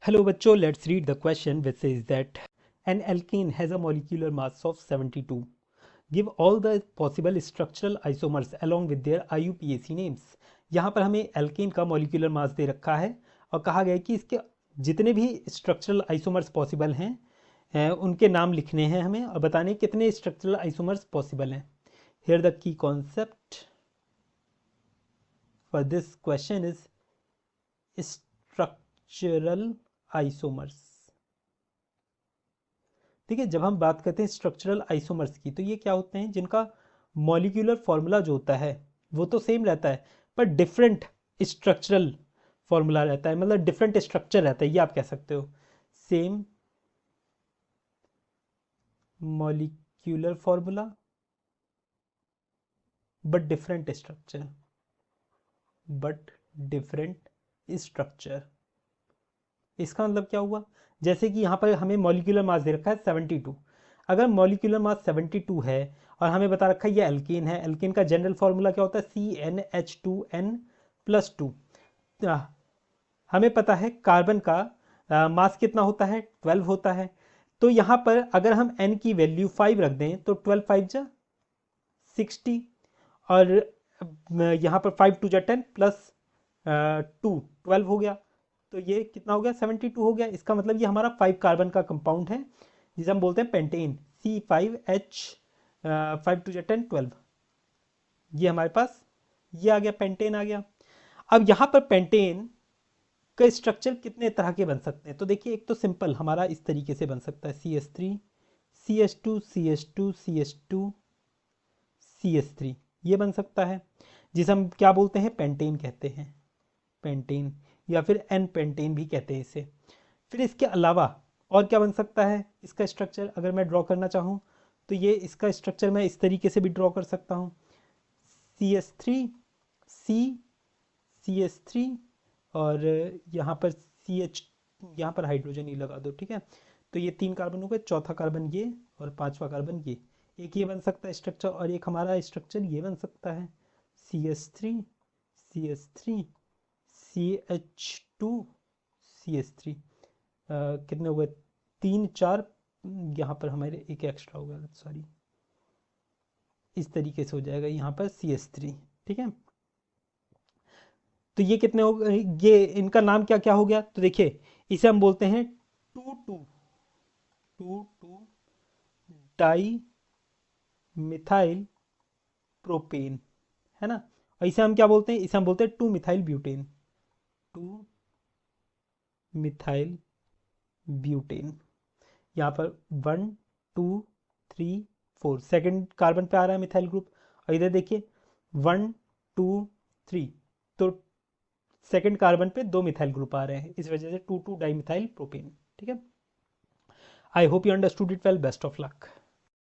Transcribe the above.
Hello बच्चों, let's read the question which says that an alkane has a molecular mass of 72. Give all the possible structural isomers along with their IUPAC names. यहाँ पर हमें alkene का molecular mass दे रखा है और कहा गया है कि इसके जितने भी स्ट्रक्चरल आइसोमर्स पॉसिबल हैं उनके नाम लिखने हैं हमें और बताने कितने स्ट्रक्चरल आइसोमर्स पॉसिबल हैं. Here the key concept for this question is structural isomers. ठीक है, जब हम बात करते हैं स्ट्रक्चरल आइसोमर्स की तो ये क्या होते हैं जिनका मॉलिक्यूलर फॉर्मूला जो होता है वो तो सेम रहता है पर डिफरेंट स्ट्रक्चरल फॉर्मूला रहता है, मतलब डिफरेंट स्ट्रक्चर रहता है, ये आप कह सकते हो. Same molecular formula but different structure. इसका मतलब क्या हुआ, जैसे कि यहाँ पर हमें मॉलिक्यूलर मास दे रखा है 72. अगर मॉलिक्यूलर मास 72 है और हमें बता रखा है ये एल्केन है, एल्केन का जनरल फार्मूला क्या होता है CnH2n+2. हमें पता है कार्बन का मास कितना होता है 12 होता है. तो यहाँ पर अगर हम n की वैल्यू 5 रख दें तो 12 5 जा 60 और यहाँ पर 5 2 जा 10 प्लस 2 12 हो गया. तो ये कितना हो गया 72 हो गया. इसका मतलब ये हमारा 5 कार्बन का कंपाउंड है जिसे हम बोलते हैं पेंटेन C5H 5 2 10 12. ये हमारे पास ये आ गया, पेंटेन आ गया. अब यहाँ पर पेंटेन का स्ट्रक्चर कितने तरह के बन सकते हैं तो देखिए, एक तो सिंपल हमारा इस तरीके से बन सकता है CH3 CH2 CH2 CH2 CH3, ये बन सकता है जिसे हम क्या बोलते हैं पेंटेन कहते हैं, पेंटेन या फिर एन पेंटेन भी कहते हैं इसे. फिर इसके अलावा और क्या बन सकता है इसका स्ट्रक्चर, अगर मैं ड्रॉ करना चाहूँ तो ये इसका स्ट्रक्चर मैं इस तरीके से भी ड्रॉ कर सकता हूँ. CH3 C CH3 और यहाँ पर CH, यहाँ पर हाइड्रोजन ही लगा दो, ठीक है. तो ये 3 कार्बन हो गए, चौथा कार्बन ये और 5वां कार्बन ये. एक ये बन सकता है स्ट्रक्चर और एक हमारा स्ट्रक्चर ये बन सकता है CH3 CH3 CH2 CH3. कितने हो गए 3 4, यहाँ पर हमारे एक एक्स्ट्रा हो गया, सॉरी. इस तरीके से हो जाएगा यहाँ पर CH3, ठीक है. तो ये कितने हो गए, ये इनका नाम क्या क्या हो गया तो देखिए इसे हम बोलते हैं 2,2 डाई मिथाइल प्रोपेन, है ना. और इसे हम क्या बोलते हैं, इसे हम बोलते हैं 2 मिथाइल ब्यूटेन, 2 मिथाइल ब्यूटेन. यहाँ पर 1 2 3 4 सेकेंड कार्बन पे आ रहा है मिथाइल ग्रुप और इधर देखिए 1 2 3, तो सेकेंड कार्बन पे 2 मिथाइल ग्रुप आ रहे हैं, इस वजह से 2 2 डाई मिथाइल प्रोपेन. ठीक है. I hope you understood it well. Best of luck.